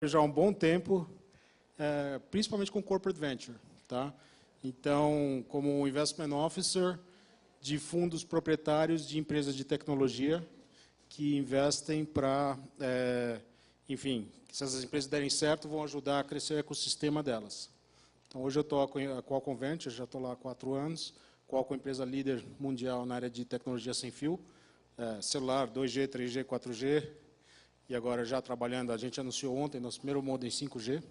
já há um bom tempo, principalmente com Corporate Venture. Tá? Então, como Investment Officer de fundos proprietários de empresas de tecnologia que investem para, enfim, se essas empresas derem certo, vão ajudar a crescer o ecossistema delas. Então, hoje eu estou com a Qualcomm Venture, já estou lá há 4 anos, Qualcomm é empresa líder mundial na área de tecnologia sem fio, celular 2G, 3G, 4G, e agora já trabalhando, a gente anunciou ontem nosso primeiro modem 5G.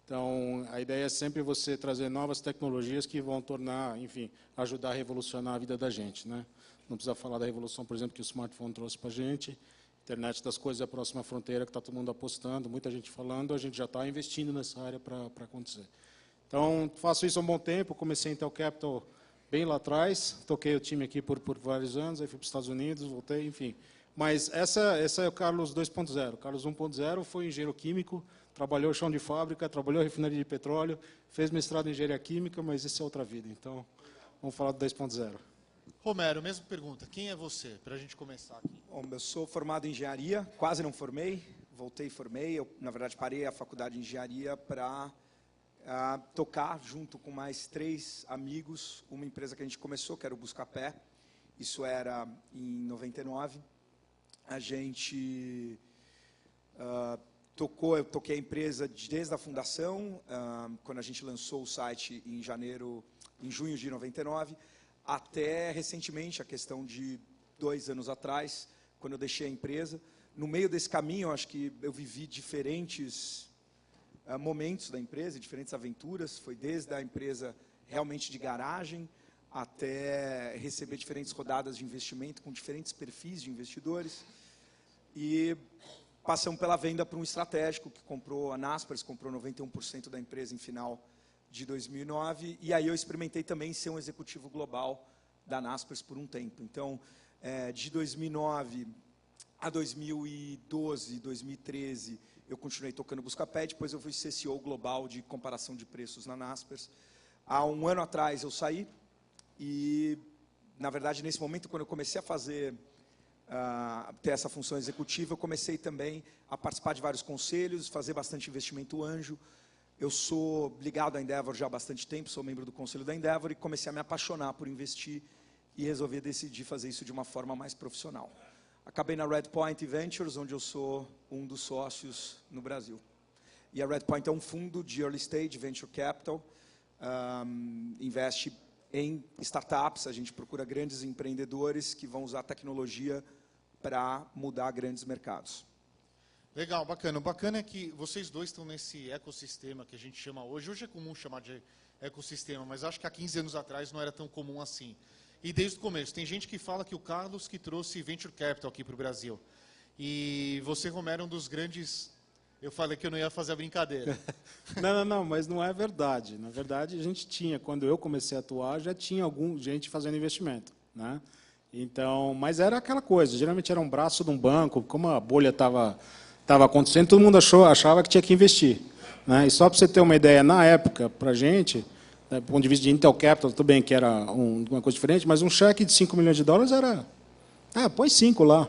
Então, a ideia é sempre você trazer novas tecnologias que vão tornar, enfim, ajudar a revolucionar a vida da gente, né? Não precisa falar da revolução, por exemplo, que o smartphone trouxe para a gente, internet das coisas é a próxima fronteira que está todo mundo apostando, muita gente falando, a gente já está investindo nessa área para acontecer. Então, faço isso há um bom tempo, comecei em Intel Capital bem lá atrás, toquei o time aqui por vários anos, aí fui para os Estados Unidos, voltei, enfim. Mas essa é o Carlos 2.0. O Carlos 1.0 foi engenheiro químico, trabalhou chão de fábrica, trabalhou em refinaria de petróleo, fez mestrado em engenharia química, mas isso é outra vida. Então, vamos falar do 2.0. Romero, mesma pergunta. Quem é você, para a gente começar aqui? Bom, eu sou formado em engenharia, quase não formei, voltei e formei. Eu, na verdade, parei a faculdade de engenharia para tocar, junto com mais 3 amigos, uma empresa que a gente começou, que era o Buscapé. Isso era em 99. A gente eu toquei a empresa desde a fundação, quando a gente lançou o site em junho de 99, até recentemente, a questão de 2 anos atrás, quando eu deixei a empresa. No meio desse caminho, eu acho que eu vivi diferentes momentos da empresa, diferentes aventuras. Foi desde a empresa realmente de garagem, até receber diferentes rodadas de investimento com diferentes perfis de investidores. E passamos pela venda para um estratégico que comprou a Naspers, comprou 91% da empresa em final de 2009. E aí eu experimentei também ser um executivo global da Naspers por um tempo. Então, de 2009 a 2012, 2013, eu continuei tocando Buscapé, depois eu fui CCO global de comparação de preços na Naspers. Há um ano atrás eu saí e, na verdade, nesse momento, quando eu comecei a ter essa função executiva, eu comecei também a participar de vários conselhos, fazer bastante investimento anjo. Eu sou ligado à Endeavor já há bastante tempo, sou membro do conselho da Endeavor e comecei a me apaixonar por investir e resolvi decidir fazer isso de uma forma mais profissional. Acabei na Redpoint Ventures, onde eu sou um dos sócios no Brasil. E a Redpoint é um fundo de early stage venture capital, investe em startups, a gente procura grandes empreendedores que vão usar tecnologia para mudar grandes mercados. Legal, bacana. O bacana é que vocês dois estão nesse ecossistema que a gente chama hoje. Hoje é comum chamar de ecossistema, mas acho que há 15 anos atrás não era tão comum assim. E desde o começo, tem gente que fala que o Carlos que trouxe Venture Capital aqui para o Brasil. E você, Romero, é um dos grandes... Eu falei que eu não ia fazer a brincadeira. Não, mas não é verdade. Na verdade, a gente tinha, quando eu comecei a atuar, já tinha gente fazendo investimento, né? Então, mas era aquela coisa, geralmente era um braço de um banco, como a bolha estava acontecendo, todo mundo achava que tinha que investir, né? E só para você ter uma ideia, na época, para a gente, do ponto de vista de Intel Capital, tudo bem que era uma coisa diferente, mas um cheque de $5 milhões era... põe 5 lá.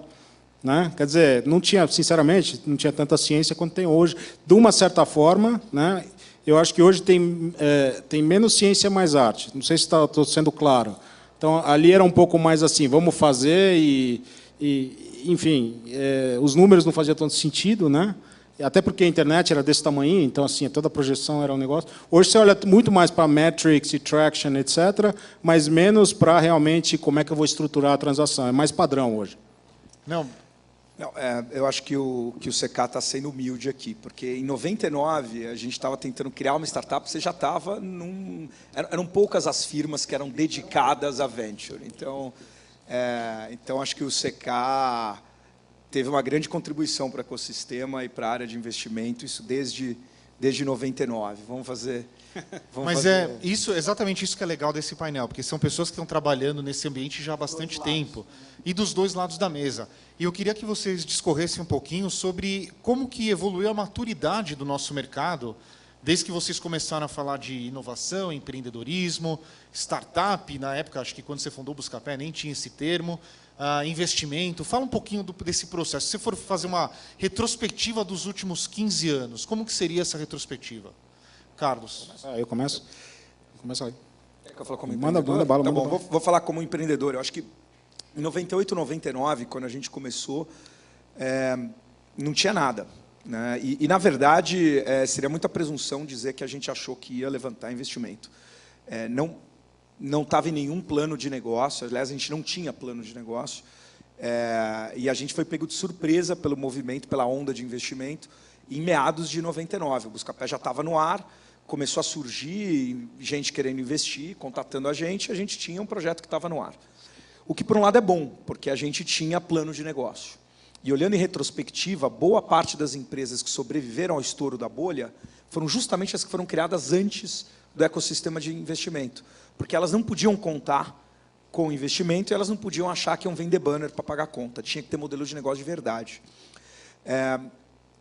Né? Quer dizer, não tinha, sinceramente, não tinha tanta ciência quanto tem hoje. De uma certa forma, né, eu acho que hoje tem menos ciência, mais arte. Não sei se estou sendo claro. Então, ali era um pouco mais assim, vamos fazer enfim, os números não faziam tanto sentido, né? Até porque a internet era desse tamanho, então assim, toda a projeção era um negócio. Hoje você olha muito mais para metrics e traction, etc., mas menos para realmente como é que eu vou estruturar a transação. É mais padrão hoje. Não, eu acho que o CK está sendo humilde aqui, porque em 99 a gente estava tentando criar uma startup, você já estava eram poucas as firmas que eram dedicadas a venture. Então acho que o CK teve uma grande contribuição para o ecossistema e para a área de investimento, isso desde 99. Mas exatamente isso que é legal desse painel, porque são pessoas que estão trabalhando nesse ambiente já há bastante tempo, e dos dois lados da mesa. E eu queria que vocês discorressem um pouquinho sobre como que evoluiu a maturidade do nosso mercado, desde que vocês começaram a falar de inovação, empreendedorismo, startup. Na época, acho que quando você fundou o Buscapé nem tinha esse termo, investimento. Fala um pouquinho desse processo. Se você for fazer uma retrospectiva dos últimos 15 anos, como que seria essa retrospectiva? Carlos. Eu começo? Começa aí. Quer que eu fale como Manda empreendedor? bala, tá manda bom, bala. vou falar como empreendedor. Eu acho que em 98, 99, quando a gente começou, não tinha nada, né? E na verdade, seria muita presunção dizer que a gente achou que ia levantar investimento. Não estava em nenhum plano de negócio, aliás, a gente não tinha plano de negócio, e a gente foi pego de surpresa pelo movimento, pela onda de investimento, em meados de 99. O Buscapé já estava no ar, começou a surgir gente querendo investir, contatando a gente tinha um projeto que estava no ar. O que, por um lado, é bom, porque a gente tinha plano de negócio. E, olhando em retrospectiva, boa parte das empresas que sobreviveram ao estouro da bolha foram justamente as que foram criadas antes do ecossistema de investimento, porque elas não podiam contar com o investimento e elas não podiam achar que iam vender banner para pagar a conta. Tinha que ter modelo de negócio de verdade.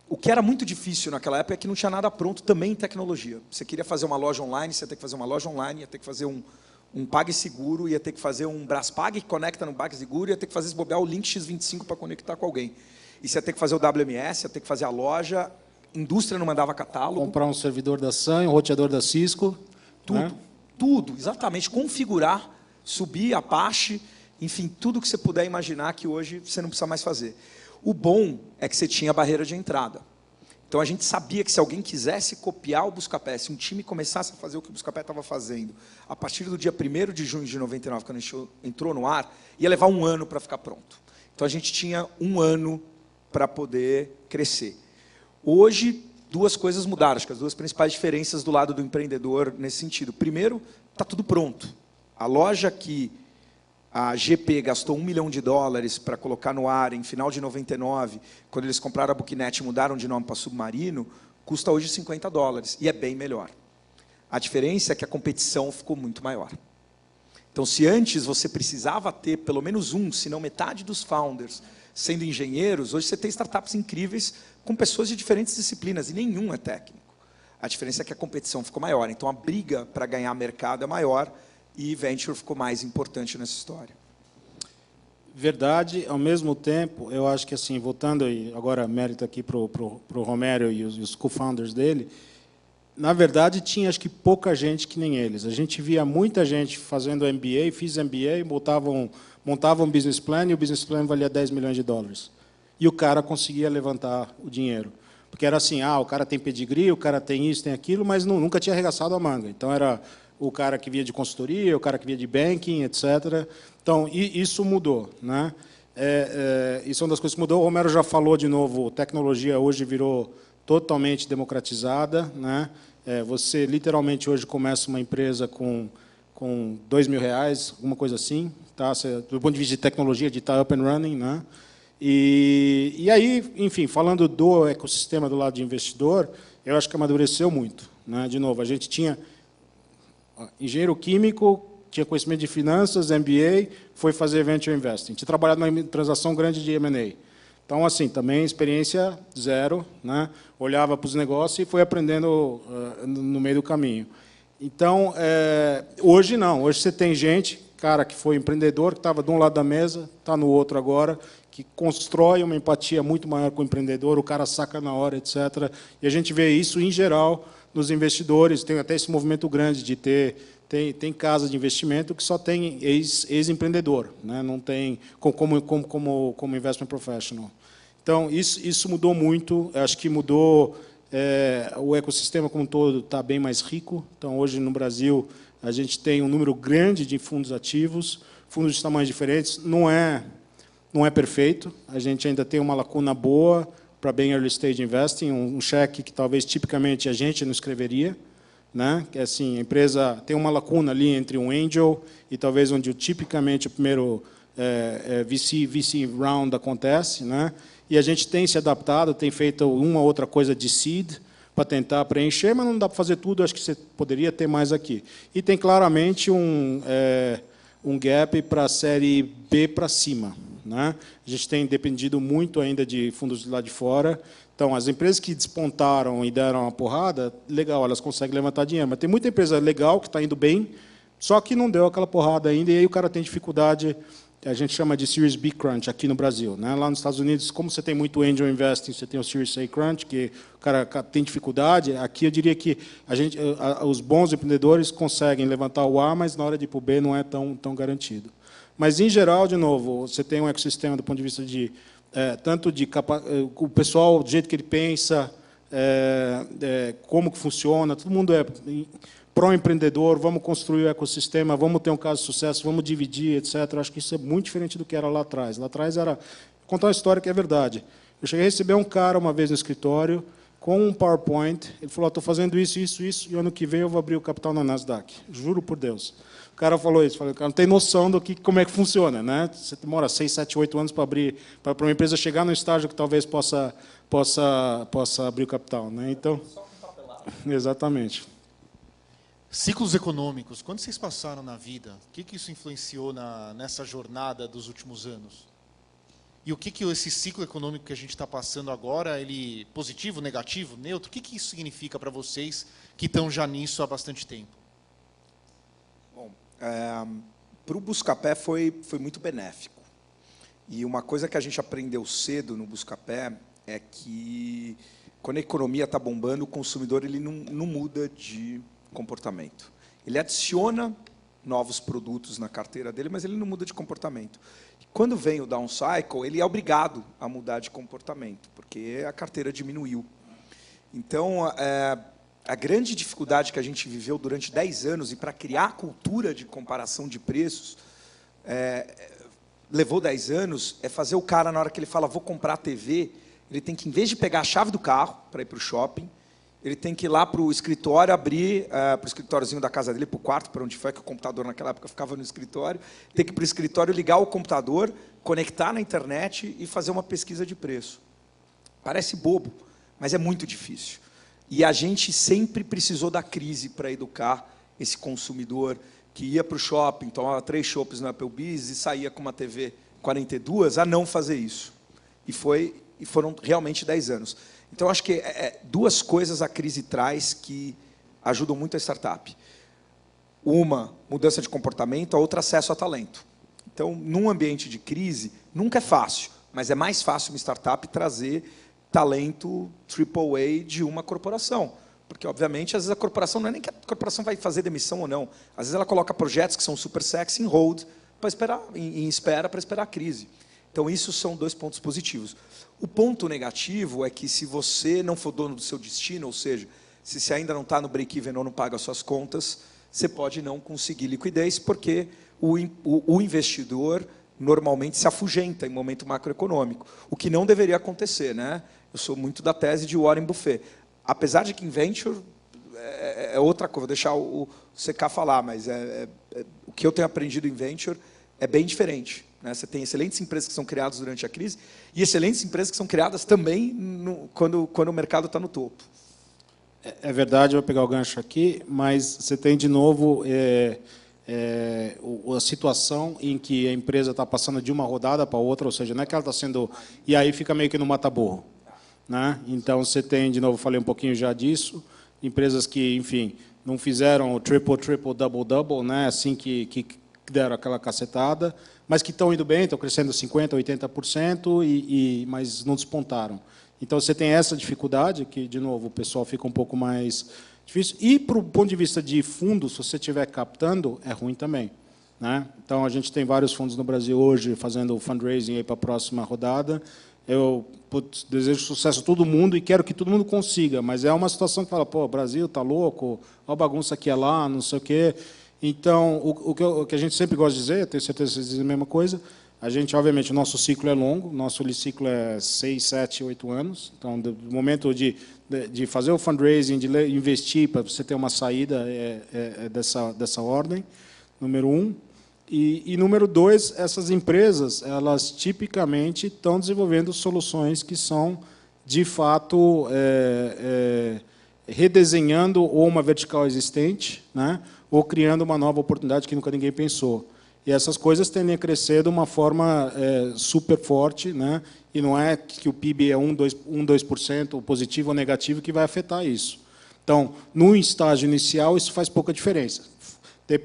O que era muito difícil naquela época é que não tinha nada pronto também em tecnologia. Você queria fazer uma loja online, você ia ter que fazer uma loja online, ia ter que fazer um PagSeguro, ia ter que fazer um Braspag que conecta no PagSeguro, ia ter que fazer, se bobear, o link X25 para conectar com alguém. E você ia ter que fazer o WMS, ia ter que fazer a loja, indústria não mandava catálogo. Comprar um servidor da Sun, um roteador da Cisco. Tudo, né? tudo, exatamente. Configurar, subir Apache, enfim, tudo que você puder imaginar que hoje você não precisa mais fazer. O bom é que você tinha barreira de entrada. Então, a gente sabia que se alguém quisesse copiar o Buscapé, se um time começasse a fazer o que o Buscapé estava fazendo, a partir do dia 1º de junho de 99, quando a gente entrou no ar, ia levar 1 ano para ficar pronto. Então, a gente tinha 1 ano para poder crescer. Hoje, 2 coisas mudaram, acho que as 2 principais diferenças do lado do empreendedor nesse sentido. Primeiro, está tudo pronto. A loja que a GP gastou $1 milhão para colocar no ar em final de 99, quando eles compraram a Booknet e mudaram de nome para Submarino, custa hoje $50, e é bem melhor. A diferença é que a competição ficou muito maior. Então, se antes você precisava ter pelo menos se não metade dos founders sendo engenheiros, hoje você tem startups incríveis com pessoas de diferentes disciplinas, e nenhum é técnico. A diferença é que a competição ficou maior, então a briga para ganhar mercado é maior, e venture ficou mais importante nessa história. Verdade, ao mesmo tempo, eu acho que, assim, voltando, e agora mérito aqui para o Romero e os co-founders dele, na verdade, tinha, acho que, pouca gente que nem eles. A gente via muita gente fazendo MBA, fiz MBA, montava um business plan, e o business plan valia $10 milhões. E o cara conseguia levantar o dinheiro. Porque era assim, o cara tem pedigree, o cara tem isso, tem aquilo, mas nunca tinha arregaçado a manga. Então, era o cara que via de consultoria, o cara que via de banking, etc. Então, isso mudou, né? Isso é uma das coisas que mudou. O Romero já falou de novo, tecnologia hoje virou totalmente democratizada, né? Você, literalmente, hoje começa uma empresa com R$2 mil, alguma coisa assim, tá? Do ponto de vista de tecnologia, de estar up and running, né? E aí, enfim, falando do ecossistema do lado de investidor, eu acho que amadureceu muito, né? De novo, a gente tinha engenheiro químico, tinha conhecimento de finanças, MBA, foi fazer venture investing. Tinha trabalhado numa transação grande de M&A. Então, assim, também experiência zero, né? Olhava para os negócios e foi aprendendo no meio do caminho. Então, hoje não. Hoje você tem gente, cara, que foi empreendedor, que estava de um lado da mesa, está no outro agora, que constrói uma empatia muito maior com o empreendedor, o cara saca na hora, etc. E a gente vê isso, em geral, nos investidores. Tem até esse movimento grande de tem casa de investimento que só tem ex-empreendedor, né? Não tem como investment professional. Então, isso mudou muito. Acho que mudou o ecossistema como um todo, está bem mais rico. Então, hoje, no Brasil, a gente tem um número grande de fundos ativos, fundos de tamanhos diferentes. Não é perfeito. A gente ainda tem uma lacuna boa para bem early stage investing, um cheque que talvez tipicamente a gente não escreveria, né? Que assim, a empresa tem uma lacuna ali entre um angel e talvez onde tipicamente o primeiro VC round acontece, né? E a gente tem se adaptado, tem feito uma ou outra coisa de seed para tentar preencher, mas não dá para fazer tudo. Acho que você poderia ter mais aqui. E tem claramente um gap para a série B para cima, né? A gente tem dependido muito ainda de fundos de lá de fora. Então, as empresas que despontaram e deram uma porrada, legal, elas conseguem levantar dinheiro. Mas tem muita empresa legal que está indo bem, só que não deu aquela porrada ainda, e aí o cara tem dificuldade a gente chama de Series B Crunch aqui no Brasil, né? Lá nos Estados Unidos, como você tem muito angel investing, você tem o Series A Crunch, que o cara tem dificuldade. Aqui eu diria que os bons empreendedores conseguem levantar o A, mas na hora de ir para o B não é tão garantido. Mas, em geral, de novo, você tem um ecossistema do ponto de vista de tanto de o pessoal, do jeito que ele pensa, como que funciona, todo mundo é pró-empreendedor, vamos construir o ecossistema, vamos ter um caso de sucesso, vamos dividir, etc. Eu acho que isso é muito diferente do que era lá atrás. Lá atrás era... Vou contar uma história que é verdade. Eu cheguei a receber um cara uma vez no escritório com um PowerPoint. Ele falou, estou fazendo isso, e ano que vem eu vou abrir o capital na Nasdaq. Juro por Deus. O cara falou isso. Falei, o cara não tem noção como é que funciona, né? Você demora 6, 7, 8 anos para uma empresa chegar no estágio que talvez possa abrir o capital, né? Então, exatamente. Ciclos econômicos, quando vocês passaram na vida, o que isso influenciou nessa jornada dos últimos anos? E o que esse ciclo econômico que a gente está passando agora, ele positivo, negativo, neutro, o que isso significa para vocês que estão já nisso há bastante tempo? Bom, para o Buscapé foi muito benéfico. E uma coisa que a gente aprendeu cedo no Buscapé é que, quando a economia está bombando, o consumidor ele não muda de comportamento. Ele adiciona novos produtos na carteira dele, mas ele não muda de comportamento. Quando vem o down cycle, ele é obrigado a mudar de comportamento, porque a carteira diminuiu. Então, a grande dificuldade que a gente viveu durante 10 anos, e para criar a cultura de comparação de preços, levou 10 anos, é fazer o cara, na hora que ele fala, vou comprar a TV, ele tem que, em vez de pegar a chave do carro para ir para o shopping, ele tem que ir lá para o escritório, abrir para o escritóriozinho da casa dele, para o quarto, para onde foi que o computador naquela época ficava no escritório, tem que ir para o escritório, ligar o computador, conectar na internet e fazer uma pesquisa de preço. Parece bobo, mas é muito difícil. E a gente sempre precisou da crise para educar esse consumidor que ia para o shopping, tomava 3 chopps no Applebee's e saía com uma TV 42, a não fazer isso. E foram realmente 10 anos. Então, acho que 2 coisas a crise traz que ajudam muito a startup. Uma, mudança de comportamento, a outra, acesso a talento. Então, num ambiente de crise, nunca é fácil, mas é mais fácil uma startup trazer talento AAA de uma corporação. Porque, obviamente, às vezes a corporação não é nem que a corporação vai fazer demissão ou não. Às vezes ela coloca projetos que são super sexy em hold, para esperar, em espera para esperar a crise. Então, isso são 2 pontos positivos. O ponto negativo é que, se você não for dono do seu destino, ou seja, se você ainda não está no break-even ou não paga as suas contas, você pode não conseguir liquidez, porque o investidor normalmente se afugenta em momento macroeconômico, o que não deveria acontecer, né? Eu sou muito da tese de Warren Buffett. Apesar de que em venture é outra coisa, vou deixar o CK falar, mas o que eu tenho aprendido em venture é bem diferente. Você tem excelentes empresas que são criadas durante a crise e excelentes empresas que são criadas também quando o mercado está no topo. É verdade, eu vou pegar o gancho aqui, mas você tem, de novo, a situação em que a empresa está passando de uma rodada para outra, ou seja, não é que ela está sendo... E aí fica meio que no mata-burro, né? Então, você tem, de novo, falei um pouquinho já disso, empresas que, enfim, não fizeram o triple, double, né? Assim que deram aquela cacetada, mas que estão indo bem, estão crescendo 50%, 80%, mas não despontaram. Então, você tem essa dificuldade, que, de novo, o pessoal fica um pouco mais difícil. E, para o ponto de vista de fundos, se você estiver captando, é ruim também, né? Então, a gente tem vários fundos no Brasil hoje fazendo fundraising para a próxima rodada. Eu desejo sucesso a todo mundo e quero que todo mundo consiga, mas é uma situação que fala, pô, o Brasil está louco, olha a bagunça que é lá, não sei o quê. Então, o que a gente sempre gosta de dizer, eu tenho certeza que vocês dizem a mesma coisa, a gente, obviamente, o nosso ciclo é longo, nosso ciclo é 6, 7, 8 anos. Então, do momento de fazer o fundraising, de investir para você ter uma saída, dessa ordem, número 1. E número 2, essas empresas, elas tipicamente estão desenvolvendo soluções que são, de fato, redesenhando ou uma vertical existente, né, ou criando uma nova oportunidade que nunca ninguém pensou. E essas coisas tendem a crescer de uma forma super forte, né, e não é que o PIB é 2% positivo ou negativo que vai afetar isso. Então, no estágio inicial, isso faz pouca diferença.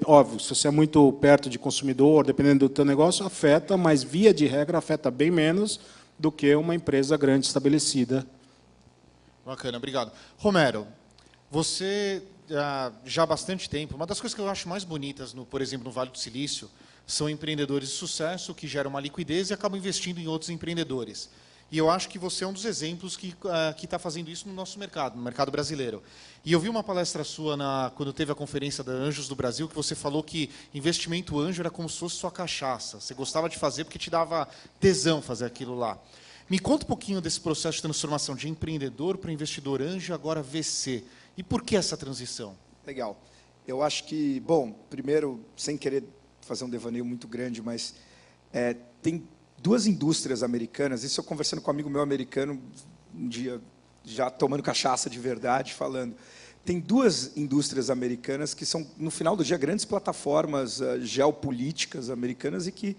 Óbvio, se você é muito perto de consumidor, dependendo do teu negócio, afeta, mas via de regra afeta bem menos do que uma empresa grande estabelecida. Bacana, obrigado. Romero, você já há bastante tempo, uma das coisas que eu acho mais bonitas, por exemplo, no Vale do Silício, são empreendedores de sucesso que geram uma liquidez e acabam investindo em outros empreendedores. E eu acho que você é um dos exemplos que está fazendo isso no nosso mercado, no mercado brasileiro. E eu vi uma palestra sua quando teve a conferência da Anjos do Brasil, que você falou que investimento anjo era como se fosse sua cachaça. Você gostava de fazer porque te dava tesão fazer aquilo lá. Me conta um pouquinho desse processo de transformação de empreendedor para investidor anjo, agora VC. E por que essa transição? Legal. Eu acho que, bom, primeiro, sem querer fazer um devaneio muito grande, mas tem duas indústrias americanas, isso eu conversando com um amigo meu americano, um dia, já tomando cachaça de verdade, falando. Tem duas indústrias americanas que são, no final do dia, grandes plataformas geopolíticas americanas e que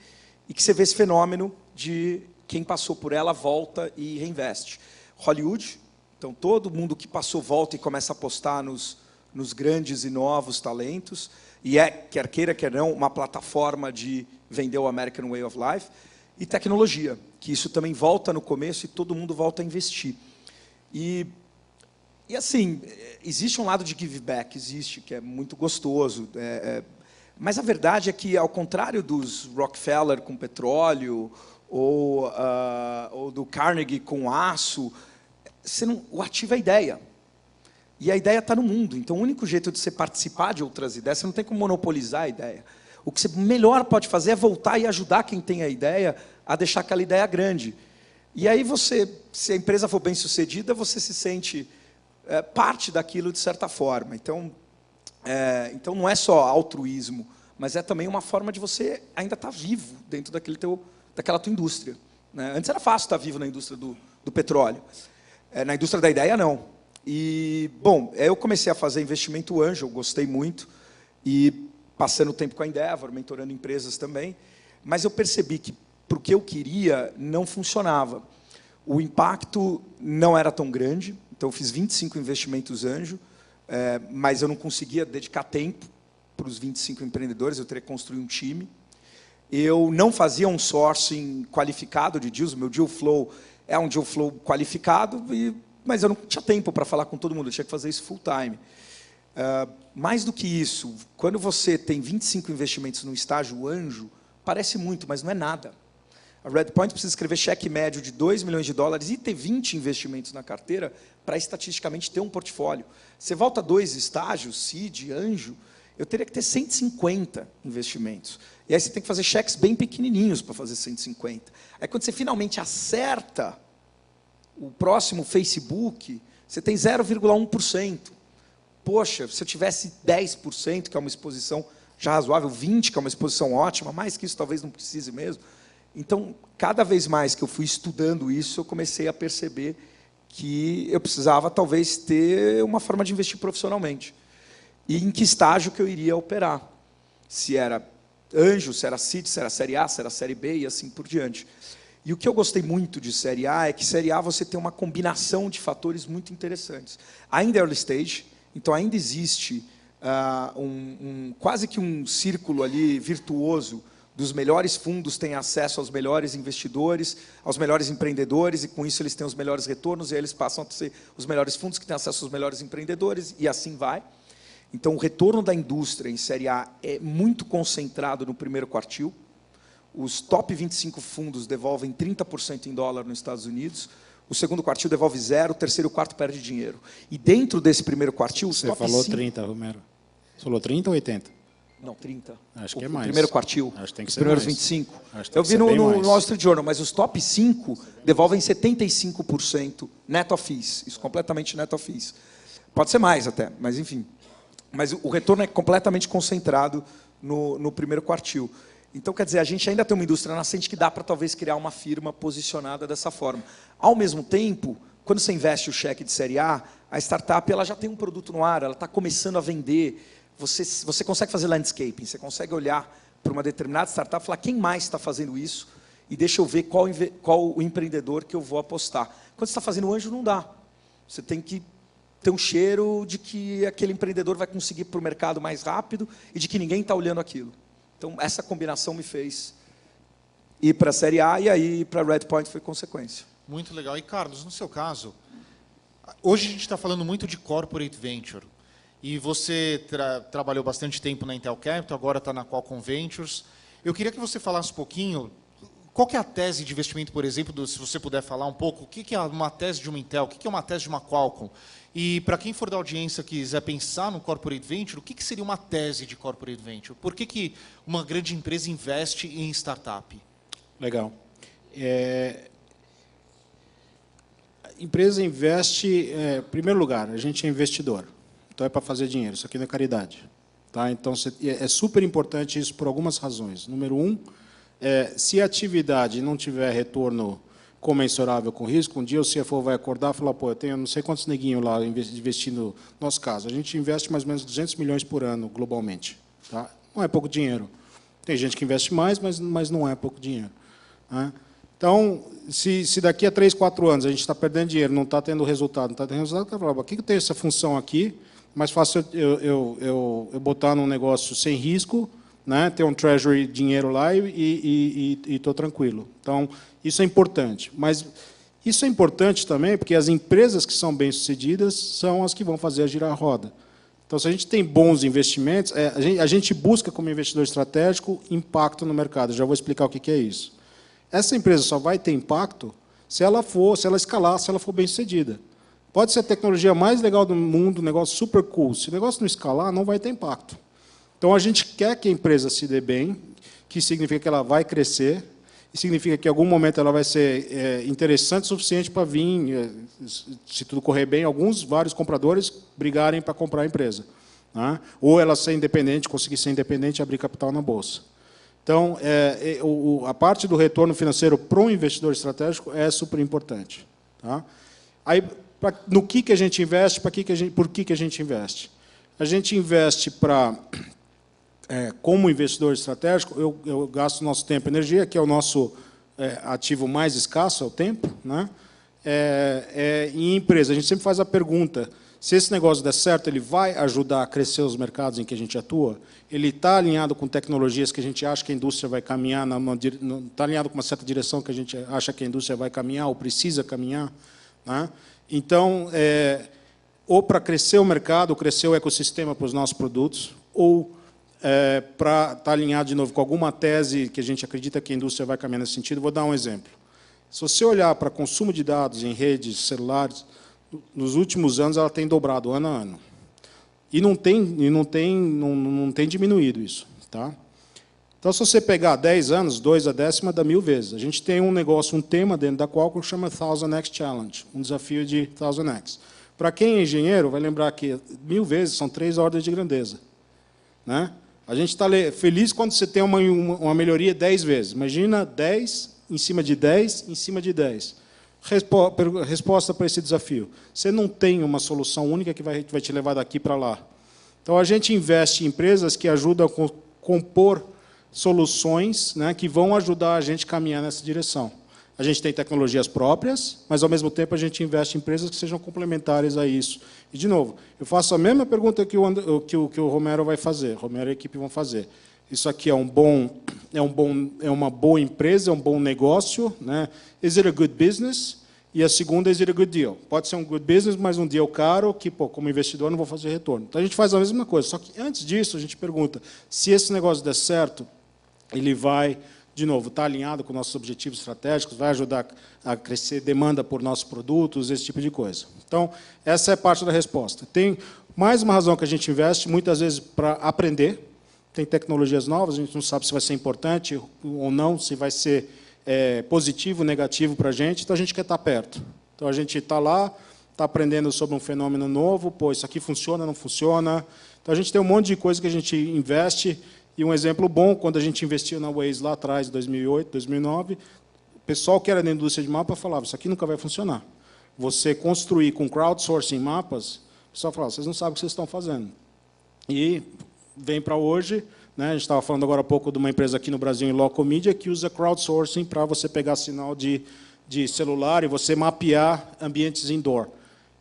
você vê esse fenômeno de quem passou por ela volta e reinveste. Hollywood, então todo mundo que passou volta e começa a apostar nos grandes e novos talentos, e quer queira, quer não, uma plataforma de vender o American Way of Life, e tecnologia, que isso também volta no começo e todo mundo volta a investir. E assim, existe um lado de give back, existe, que é muito gostoso, mas a verdade é que, ao contrário dos Rockefeller com petróleo, ou do Carnegie com aço, o ativo é a ideia. E a ideia está no mundo. Então, o único jeito de você participar de outras ideias, você não tem como monopolizar a ideia. O que você melhor pode fazer é voltar e ajudar quem tem a ideia a deixar aquela ideia grande. E aí se a empresa for bem sucedida, você se sente parte daquilo de certa forma. Então não é só altruísmo, mas é também uma forma de você ainda estar vivo dentro daquela tua indústria. Né? Antes era fácil estar vivo na indústria do petróleo. Na indústria da ideia, não. E, bom, eu comecei a fazer investimento anjo, eu gostei muito, e passando tempo com a Endeavor, mentorando empresas também, mas eu percebi que, para o que eu queria, não funcionava. O impacto não era tão grande, então eu fiz 25 investimentos anjo, mas eu não conseguia dedicar tempo para os 25 empreendedores, eu teria que construir um time. Eu não fazia um sourcing qualificado de deals, o meu deal flow é um deal flow qualificado, mas eu não tinha tempo para falar com todo mundo, eu tinha que fazer isso full time. Mais do que isso, quando você tem 25 investimentos no estágio anjo, parece muito, mas não é nada. A Redpoint precisa escrever cheque médio de $2 milhões e ter 20 investimentos na carteira para, estatisticamente, ter um portfólio. Você volta a 2 estágios, seed, anjo, eu teria que ter 150 investimentos. E aí você tem que fazer cheques bem pequenininhos para fazer 150. Aí, quando você finalmente acerta o próximo Facebook, você tem 0,1%. Poxa, se eu tivesse 10%, que é uma exposição já razoável, 20%, que é uma exposição ótima, mais que isso talvez não precise mesmo. Então, cada vez mais que eu fui estudando isso, eu comecei a perceber que eu precisava, talvez, ter uma forma de investir profissionalmente. E em que estágio que eu iria operar. Se era anjo, se era seed, se era série A, se era série B, e assim por diante. E o que eu gostei muito de série A é que série A você tem uma combinação de fatores muito interessantes. Ainda é early stage, então ainda existe quase que um círculo ali virtuoso dos melhores fundos têm acesso aos melhores investidores, aos melhores empreendedores, e com isso eles têm os melhores retornos, e aí eles passam a ser os melhores fundos que têm acesso aos melhores empreendedores, e assim vai. Então, o retorno da indústria em série A é muito concentrado no primeiro quartil. Os top 25 fundos devolvem 30% em dólar nos Estados Unidos, o segundo quartil devolve 0%, o terceiro e o quarto perde dinheiro. E dentro desse primeiro quartil, os top 5... Você falou 30, Romero. Você falou 30 ou 80? Não, 30. Acho que é mais. O primeiro quartil, acho que tem que os ser primeiros mais. 25. Acho que tem Eu que vi ser bem no mais. Wall Street Journal, mas os top 5 devolvem 75% net of fees. Isso, completamente net of fees. Pode ser mais até, mas enfim. Mas o retorno é completamente concentrado no primeiro quartil. Então, quer dizer, a gente ainda tem uma indústria nascente que dá para, talvez, criar uma firma posicionada dessa forma. Ao mesmo tempo, quando você investe o cheque de série A startup ela já tem um produto no ar, ela está começando a vender, você consegue fazer landscaping, você consegue olhar para uma determinada startup e falar quem mais está fazendo isso e deixa eu ver qual o empreendedor que eu vou apostar. Quando você está fazendo anjo, não dá. Você tem que ter um cheiro de que aquele empreendedor vai conseguir para o mercado mais rápido e de que ninguém está olhando aquilo. Então, essa combinação me fez ir para a Série A e aí para a Redpoint foi consequência. Muito legal. E, Carlos, no seu caso, hoje a gente está falando muito de corporate venture. E você trabalhou bastante tempo na Intel Capital, agora está na Qualcomm Ventures. Eu queria que você falasse um pouquinho, qual que é a tese de investimento, por exemplo, se você puder falar um pouco, o que é uma tese de uma Intel, o que é uma tese de uma Qualcomm? E para quem for da audiência quiser pensar no corporate venture, o que seria uma tese de corporate venture? Por que uma grande empresa investe em startup? Legal. A empresa investe, em primeiro lugar, a gente é investidor. Então, é para fazer dinheiro. Isso aqui não é caridade. Tá? Então, é super importante isso por algumas razões. Número um, se a atividade não tiver retorno comensurável com risco, um dia o CFO vai acordar e falar, pô, eu tenho não sei quantos neguinhos lá investindo, no nosso caso. A gente investe mais ou menos 200 milhões por ano, globalmente. Tá? Não é pouco dinheiro. Tem gente que investe mais, mas não é pouco dinheiro. Né? Então, se daqui a 3, 4 anos a gente está perdendo dinheiro, não está tendo resultado, não está tendo resultado, está falando, por que tem essa função aqui? Mais fácil eu botar num negócio sem risco, né, ter um treasury dinheiro lá e estou tranquilo. Então, isso é importante. Mas isso é importante também porque as empresas que são bem-sucedidas são as que vão fazer a girar a roda. Então, se a gente tem bons investimentos, a gente busca, como investidor estratégico, impacto no mercado. Eu já vou explicar o que é isso. Essa empresa só vai ter impacto se ela escalar, se ela for bem-sucedida. Pode ser a tecnologia mais legal do mundo, um negócio super cool. Se o negócio não escalar, não vai ter impacto. Então, a gente quer que a empresa se dê bem, que significa que ela vai crescer, e significa que, em algum momento, ela vai ser interessante o suficiente para vir, se tudo correr bem, vários compradores brigarem para comprar a empresa. Né? Ou ela ser independente, conseguir ser independente e abrir capital na Bolsa. Então, a parte do retorno financeiro para um investidor estratégico é super importante. Tá? Aí, no que a gente investe, por que a gente investe? A gente investe para, como investidor estratégico, eu gasto nosso tempo e energia, que é o nosso ativo mais escasso, é o tempo. Né? Em empresa, a gente sempre faz a pergunta, se esse negócio der certo, ele vai ajudar a crescer os mercados em que a gente atua? Ele está alinhado com tecnologias que a gente acha que a indústria vai caminhar, está alinhado com uma certa direção que a gente acha que a indústria vai caminhar ou precisa caminhar? Né? Então, ou para crescer o mercado, crescer o ecossistema para os nossos produtos, ou para estar alinhado, de novo, com alguma tese que a gente acredita que a indústria vai caminhar nesse sentido. Vou dar um exemplo. Se você olhar para consumo de dados em redes celulares, nos últimos anos ela tem dobrado ano a ano. E não tem diminuído isso. Tá? Então, se você pegar 10 anos, 2 a 10ª dá 1000 vezes. A gente tem um negócio, um tema dentro da Qualcomm que chama 1000x Challenge, um desafio de 1000x. Para quem é engenheiro, vai lembrar que 1000 vezes são 3 ordens de grandeza. Né? A gente está feliz quando você tem uma melhoria 10 vezes. Imagina 10 em cima de 10 em cima de 10. Resposta para esse desafio. Você não tem uma solução única que vai te levar daqui para lá. Então, a gente investe em empresas que ajudam a compor soluções, né, que vão ajudar a gente a caminhar nessa direção. A gente tem tecnologias próprias, mas, ao mesmo tempo, a gente investe em empresas que sejam complementares a isso. E, de novo, eu faço a mesma pergunta que o Romero vai fazer, Romero e a equipe vão fazer. Isso aqui é uma boa empresa, é um bom negócio, né? Is it a good business? E a segunda, is it a good deal? Pode ser um good business, mas um deal caro que, como investidor, não vou fazer retorno. Então, a gente faz a mesma coisa. Só que, antes disso, a gente pergunta, se esse negócio der certo, ele vai, de novo, estar alinhado com nossos objetivos estratégicos, vai ajudar a crescer demanda por nossos produtos, esse tipo de coisa. Então, essa é parte da resposta. Tem mais uma razão que a gente investe, muitas vezes, para aprender. Tem tecnologias novas, a gente não sabe se vai ser importante ou não, se vai ser positivo ou negativo para a gente, então a gente quer estar perto. Então, a gente está lá, está aprendendo sobre um fenômeno novo, pô, isso aqui funciona, não funciona. Então, a gente tem um monte de coisa que a gente investe. E um exemplo bom, quando a gente investiu na Waze lá atrás, em 2008, 2009, o pessoal que era da indústria de mapa falava, isso aqui nunca vai funcionar. Você construir com crowdsourcing mapas, o pessoal falava, vocês não sabem o que vocês estão fazendo. E vem para hoje, né, a gente estava falando agora há pouco de uma empresa aqui no Brasil, em Local Media, que usa crowdsourcing para você pegar sinal de celular e você mapear ambientes indoor.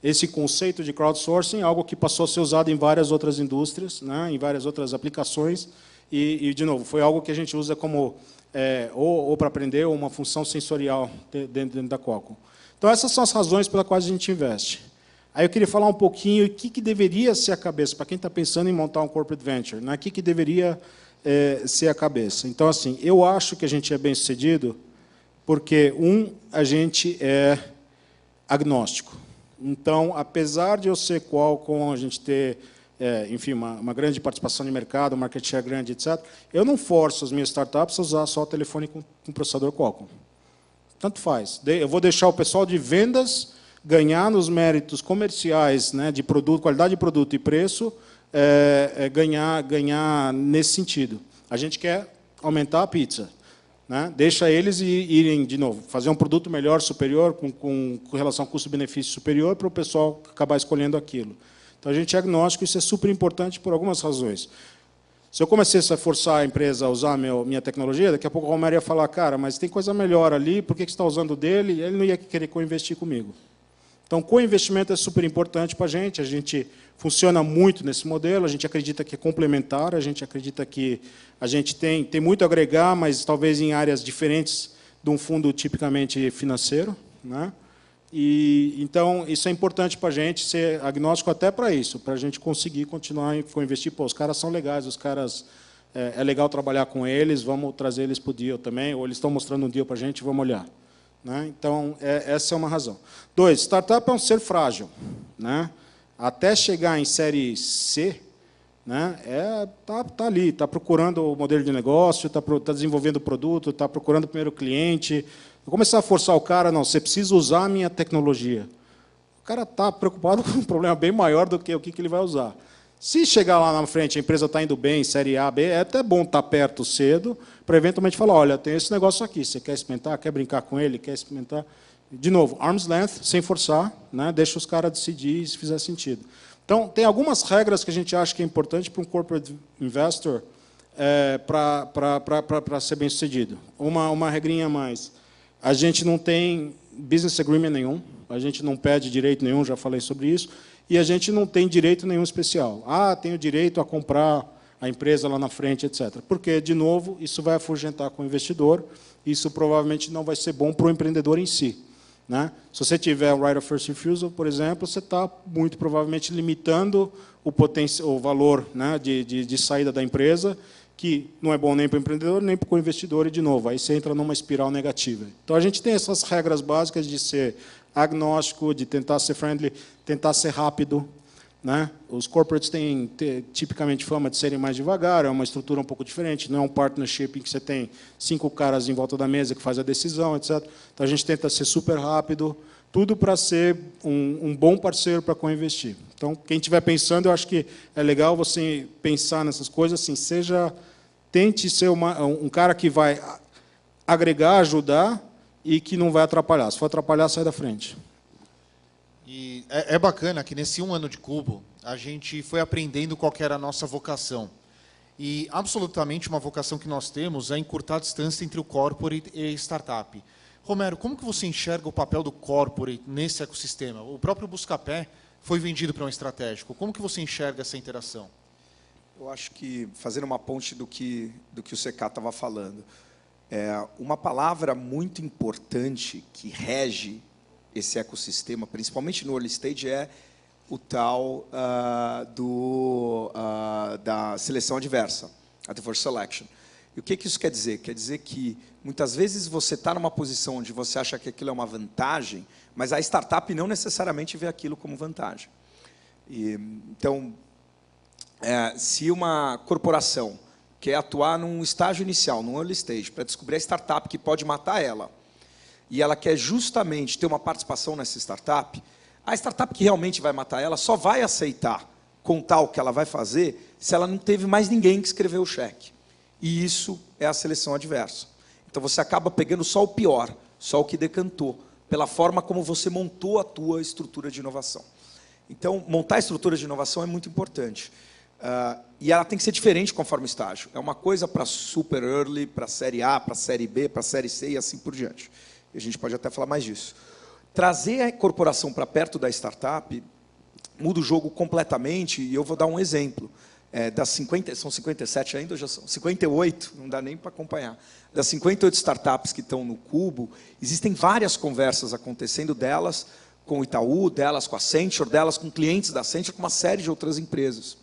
esse conceito de crowdsourcing, algo que passou a ser usado em várias outras indústrias, né, em várias outras aplicações, e, de novo, foi algo que a gente usa como ou para aprender, ou uma função sensorial dentro da Qualcomm. Então, essas são as razões pelas quais a gente investe. Aí eu queria falar um pouquinho o que deveria ser a cabeça, para quem está pensando em montar um corporate venture, né, o que deveria ser a cabeça. Então, assim, eu acho que a gente é bem-sucedido porque, a gente é agnóstico. Então, apesar de eu ser Qualcomm, a gente ter, enfim, uma grande participação de mercado, market share grande, etc., eu não forço as minhas startups a usar só o telefone com processador Qualcomm. Tanto faz. Eu vou deixar o pessoal de vendas ganhar nos méritos comerciais, né, de produto, qualidade de produto e preço, ganhar nesse sentido. A gente quer aumentar a pizza, né? Deixa eles irem, de novo, fazer um produto melhor, superior, com relação ao custo-benefício superior, para o pessoal acabar escolhendo aquilo. Então, a gente é agnóstico, isso é super importante por algumas razões. Se eu começasse a forçar a empresa a usar minha tecnologia, daqui a pouco o Romero ia falar, cara, mas tem coisa melhor ali, por que você está usando dele? E ele não ia querer co-investir comigo. Então, co-investimento é super importante para a gente funciona muito nesse modelo, a gente acredita que é complementar, a gente acredita que a gente tem muito a agregar, mas talvez em áreas diferentes de um fundo tipicamente financeiro, né? E, então, isso é importante para a gente ser agnóstico até para isso, para a gente conseguir continuar a investir. Pô, os caras são legais, os caras é legal trabalhar com eles, vamos trazer eles para o deal também, ou eles estão mostrando um deal para a gente, vamos olhar. Né? Então, essa é uma razão. 2, startup é um ser frágil. Né? Até chegar em série C, né, tá ali, está procurando o modelo de negócio, está desenvolvendo o produto, está procurando o primeiro cliente. Eu começar a forçar o cara, não, você precisa usar a minha tecnologia. O cara está preocupado com um problema bem maior do que o que ele vai usar. Se chegar lá na frente, a empresa está indo bem, série A, B, é até bom estar perto cedo, para eventualmente falar, olha, tem esse negócio aqui, você quer experimentar, quer brincar com ele, quer experimentar? De novo, arm's length, sem forçar, né, deixa os caras decidir se fizer sentido. Então, tem algumas regras que a gente acha que é importante para um corporate investor para ser bem-sucedido. Uma regrinha a mais. A gente não tem business agreement nenhum, a gente não pede direito nenhum, já falei sobre isso, e a gente não tem direito nenhum especial. Tenho direito a comprar a empresa lá na frente, etc. Porque, de novo, isso vai afugentar com o investidor, isso provavelmente não vai ser bom para o empreendedor em si. Né? Se você tiver um right of first refusal, por exemplo, você está muito provavelmente limitando o valor, né, de saída da empresa, que não é bom nem para o empreendedor, nem para o investidor, e, de novo, aí você entra numa espiral negativa. Então, a gente tem essas regras básicas de ser agnóstico, de tentar ser friendly, tentar ser rápido. Né? Os corporates têm tipicamente fama de serem mais devagar, é uma estrutura um pouco diferente, não é um partnership em que você tem 5 caras em volta da mesa que faz a decisão, etc. Então, a gente tenta ser super rápido, tudo para ser um bom parceiro para co-investir. Então, quem estiver pensando, eu acho que é legal você pensar nessas coisas, assim, tente ser um cara que vai agregar, ajudar e que não vai atrapalhar. Se for atrapalhar, sai da frente. E é bacana que, nesse 1 ano de Cubo, a gente foi aprendendo qual que era a nossa vocação. E, absolutamente, uma vocação que nós temos é encurtar a distância entre o corporate e startup. Romero, como que você enxerga o papel do corporate nesse ecossistema? O próprio Buscapé foi vendido para um estratégico. Como que você enxerga essa interação? Eu acho que, fazendo uma ponte do que o CK estava falando, uma palavra muito importante que rege esse ecossistema, principalmente no early stage, é o tal da seleção adversa, adverse selection. E o que isso quer dizer? Quer dizer que, muitas vezes, você está numa posição onde você acha que aquilo é uma vantagem, mas a startup não necessariamente vê aquilo como vantagem. Então, se uma corporação quer atuar num estágio inicial, num early stage, para descobrir a startup que pode matar ela, e ela quer justamente ter uma participação nessa startup, a startup que realmente vai matar ela só vai aceitar contar o que ela vai fazer se ela não teve mais ninguém que escreveu o cheque. E isso é a seleção adversa. Então, você acaba pegando só o pior, só o que decantou, pela forma como você montou a tua estrutura de inovação. Então, montar a estrutura de inovação é muito importante. E ela tem que ser diferente conforme o estágio. É uma coisa para super early, para série A, para série B, para série C e assim por diante. E a gente pode até falar mais disso. trazer a corporação para perto da startup muda o jogo completamente, e eu vou dar um exemplo. Das 50, são 57 ainda, ou já são 58, não dá nem para acompanhar. Das 58 startups que estão no Cubo, existem várias conversas acontecendo delas com o Itaú, delas com a Accenture, delas com clientes da Accenture, com uma série de outras empresas.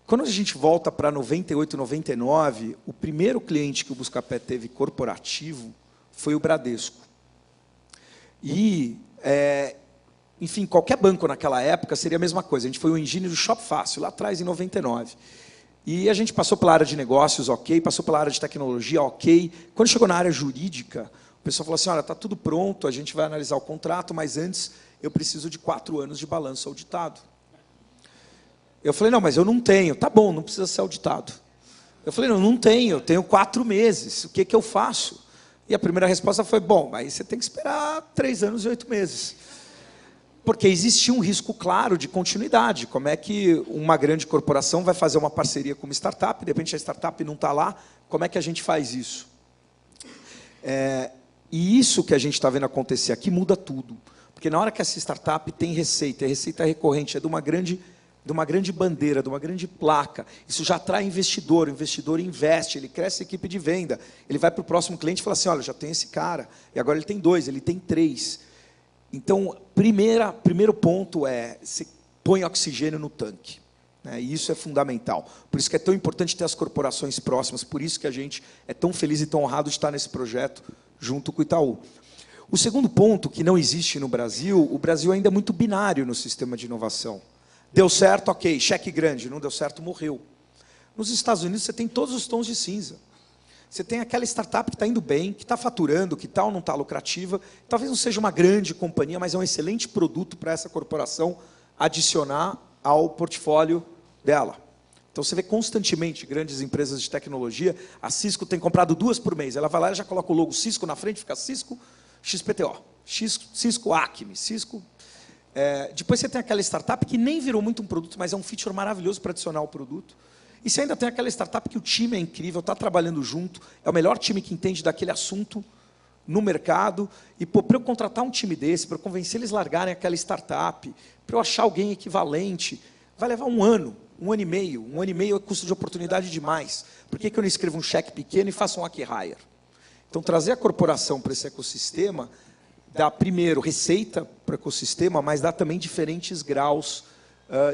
Quando a gente volta para 98, 99, o primeiro cliente que o Buscapé teve corporativo foi o Bradesco. E, enfim, qualquer banco naquela época seria a mesma coisa. A gente foi o engine do Shop Fácil, lá atrás, em 99. E a gente passou pela área de negócios, ok, passou pela área de tecnologia, ok. Quando chegou na área jurídica, o pessoal falou assim, olha, está tudo pronto, a gente vai analisar o contrato, mas antes eu preciso de 4 anos de balanço auditado. Eu falei, não, mas eu não tenho. Tá bom, não precisa ser auditado. Eu falei, não tenho, eu tenho 4 meses, o que eu faço? E a primeira resposta foi, bom, aí você tem que esperar 3 anos e 8 meses. Porque existia um risco claro de continuidade. Como é que uma grande corporação vai fazer uma parceria com uma startup, de repente a startup não está lá, como é que a gente faz isso? E isso que a gente está vendo acontecer aqui muda tudo. Porque na hora que essa startup tem receita, a receita recorrente é de uma grande bandeira, de uma grande placa, isso já atrai investidor, o investidor investe, ele cresce a equipe de venda, ele vai para o próximo cliente e fala assim, olha, já tem esse cara, e agora ele tem 2, ele tem 3. Então, primeiro ponto é, você põe oxigênio no tanque. Né? E isso é fundamental. Por isso que é tão importante ter as corporações próximas, por isso que a gente é tão feliz e tão honrado de estar nesse projeto junto com o Itaú. O segundo ponto, que não existe no Brasil, o Brasil ainda é muito binário no sistema de inovação. Deu certo, ok, cheque grande, não deu certo, morreu. Nos Estados Unidos, você tem todos os tons de cinza. Você tem aquela startup que está indo bem, que está faturando, que tal não está lucrativa, talvez não seja uma grande companhia, mas é um excelente produto para essa corporação adicionar ao portfólio dela. Então, você vê constantemente grandes empresas de tecnologia, a Cisco tem comprado 2 por mês, ela vai lá e já coloca o logo Cisco na frente, fica Cisco XPTO, Cisco Acme, Cisco... depois você tem aquela startup que nem virou muito um produto, mas é um feature maravilhoso para adicionar o produto. E você ainda tem aquela startup que o time é incrível, está trabalhando junto, é o melhor time que entende daquele assunto no mercado. E para eu contratar um time desse, para eu convencer eles a largarem aquela startup, para eu achar alguém equivalente, vai levar 1 ano, 1 ano e meio. 1 ano e meio é custo de oportunidade demais. Por que eu não escrevo um cheque pequeno e faço um acqui-hire? Então, trazer a corporação para esse ecossistema dá, primeiro, receita para o ecossistema, mas dá também diferentes graus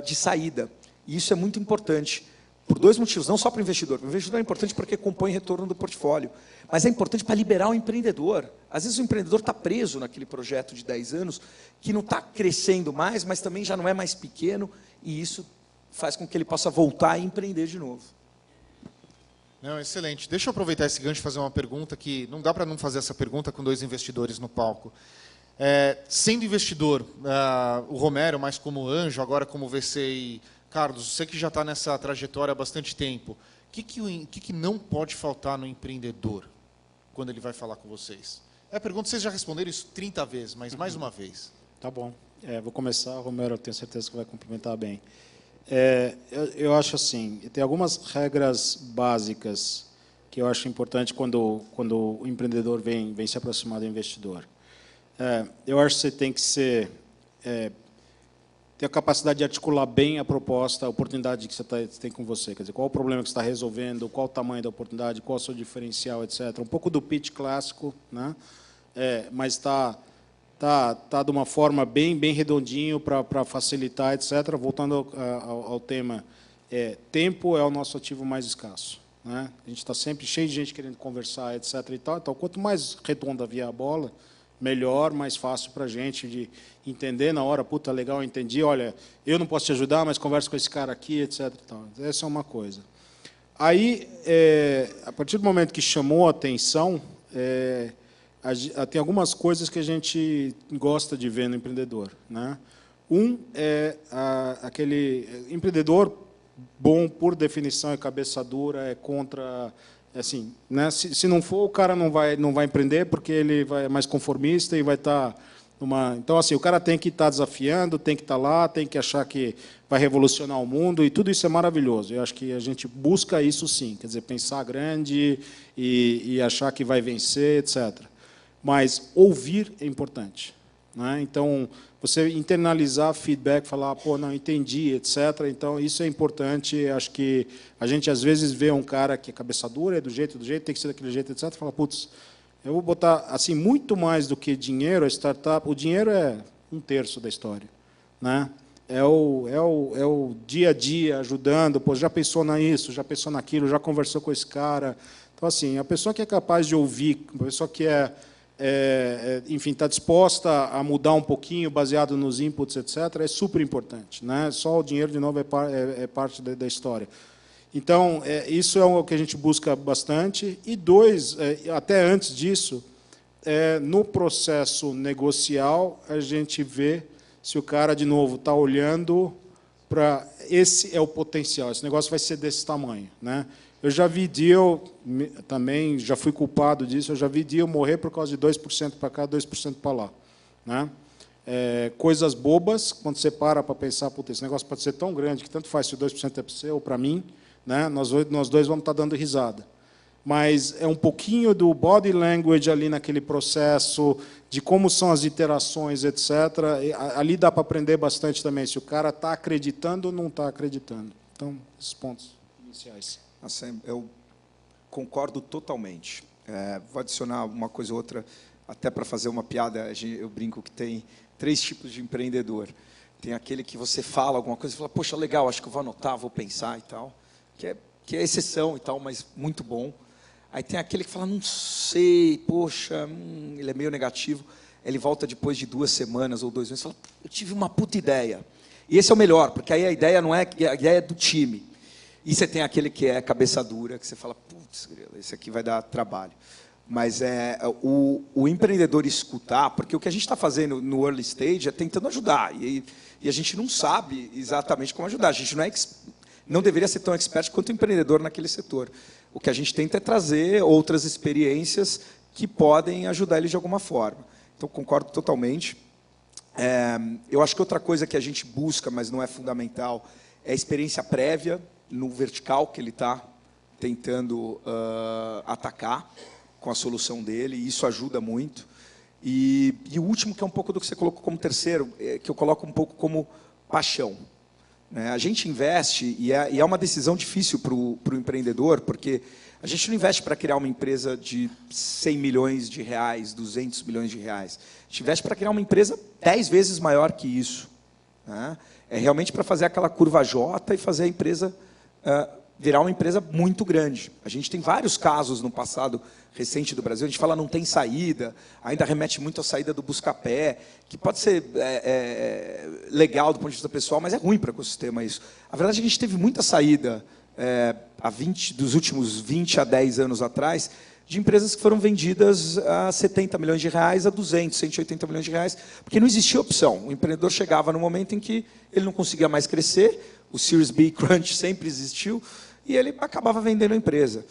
de saída. E isso é muito importante, por 2 motivos, não só para o investidor. O investidor é importante porque compõe retorno do portfólio, mas é importante para liberar o empreendedor. Às vezes o empreendedor está preso naquele projeto de 10 anos, que não está crescendo mais, mas também já não é mais pequeno, e isso faz com que ele possa voltar e empreender de novo. Não, excelente. Deixa eu aproveitar esse gancho e fazer uma pergunta que não dá para não fazer essa pergunta com 2 investidores no palco. Sendo investidor, o Romero, mais como anjo, agora como VC, e Carlos, você que já está nessa trajetória há bastante tempo, o que não pode faltar no empreendedor quando ele vai falar com vocês? É a pergunta, vocês já responderam isso 30 vezes, mas mais uma vez. Tá bom. Vou começar, Romero, eu tenho certeza que vai complementar bem. Eu acho assim, tem algumas regras básicas que eu acho importante quando o empreendedor vem se aproximar do investidor. Eu acho que você tem que ter a capacidade de articular bem a proposta, a oportunidade que você tem com você. Quer dizer, qual o problema que você está resolvendo, qual o tamanho da oportunidade, qual o seu diferencial, etc. Um pouco do pitch clássico, né? Mas está de uma forma bem redondinho para facilitar, etc. Voltando ao tema, tempo é o nosso ativo mais escasso. Né? A gente está sempre cheio de gente querendo conversar, etc. E tal. Então, quanto mais redonda vier a bola, melhor, mais fácil para a gente de entender na hora, puta, legal, eu entendi, olha, eu não posso te ajudar, mas conversa com esse cara aqui, etc. Então, essa é uma coisa. Aí, a partir do momento que chamou a atenção, tem algumas coisas que a gente gosta de ver no empreendedor. Né? Um é aquele empreendedor bom, por definição, é cabeça dura, é contra... Assim, né? Se não for, o cara não vai empreender porque ele é mais conformista e vai estar numa... Então, assim, o cara tem que estar desafiando, tem que estar lá, tem que achar que vai revolucionar o mundo, e tudo isso é maravilhoso. Eu acho que a gente busca isso sim, quer dizer, pensar grande e achar que vai vencer, etc. Mas ouvir é importante. né? Então, você internalizar feedback, falar, pô, não, entendi, etc. Então, isso é importante. Acho que a gente, às vezes, vê um cara que é cabeça dura, é do jeito, tem que ser daquele jeito, etc. Fala, putz, eu vou botar, assim, muito mais do que dinheiro, a startup, o dinheiro é 1/3 da história, né? É o dia a dia ajudando, pô, já pensou nisso, já pensou naquilo, já conversou com esse cara. Então, assim, a pessoa que é capaz de ouvir, a pessoa que enfim, está disposta a mudar um pouquinho, baseado nos inputs, etc., é super importante, né? Só o dinheiro, de novo, é parte da história. Então, isso é o que a gente busca bastante. E, dois, até antes disso, no processo negocial, a gente vê se o cara, de novo, está olhando para... Esse é o potencial, esse negócio vai ser desse tamanho, né? Eu já vi deal, também já fui culpado disso, eu já vi deal morrer por causa de 2% para cá, 2% para lá, né? Coisas bobas, quando você para pensar, puta, esse negócio pode ser tão grande que tanto faz se o 2% é para você ou para mim, né? Nós dois vamos estar dando risada. Mas é um pouquinho do body language ali naquele processo, de como são as iterações, etc. Ali dá para aprender bastante também, se o cara está acreditando ou não está acreditando. Então, esses pontos iniciais. Assim, eu concordo totalmente. Vou adicionar uma coisa ou outra, até para fazer uma piada. Eu brinco que tem 3 tipos de empreendedor. Tem aquele que você fala alguma coisa e fala, poxa, legal, acho que eu vou anotar, vou pensar e tal, que é exceção e tal, mas muito bom. Aí tem aquele que fala, não sei, poxa, ele é meio negativo. Ele volta depois de 2 semanas ou 2 meses e fala, eu tive uma puta ideia. E esse é o melhor, porque aí a ideia não é, a ideia é do time. E você tem aquele que é cabeça dura, que você fala, putz, esse aqui vai dar trabalho. Mas o empreendedor escutar, porque o que a gente está fazendo no early stage é tentando ajudar. E a gente não sabe exatamente como ajudar. A gente não deveria ser tão expert quanto o empreendedor naquele setor. O que a gente tenta é trazer outras experiências que podem ajudar ele de alguma forma. Então, concordo totalmente. Eu acho que outra coisa que a gente busca, mas não é fundamental, é a experiência prévia no vertical que ele está tentando atacar com a solução dele, e isso ajuda muito. E o último, que é um pouco do que você colocou como terceiro, que eu coloco um pouco como paixão. A gente investe, e é uma decisão difícil para o empreendedor, porque a gente não investe para criar uma empresa de 100 milhões de reais, 200 milhões de reais. A gente investe para criar uma empresa 10 vezes maior que isso. É realmente para fazer aquela curva J e fazer a empresa virar uma empresa muito grande. A gente tem vários casos no passado recente do Brasil, a gente fala não tem saída, ainda remete muito à saída do Buscapé, que pode ser legal do ponto de vista pessoal, mas é ruim para o ecossistema isso. A verdade é que a gente teve muita saída dos últimos 20 a 10 anos atrás, de empresas que foram vendidas a 70 milhões de reais, a 200, 180 milhões de reais, porque não existia opção. O empreendedor chegava no momento em que ele não conseguia mais crescer, o Series B Crunch sempre existiu, e ele acabava vendendo a empresa.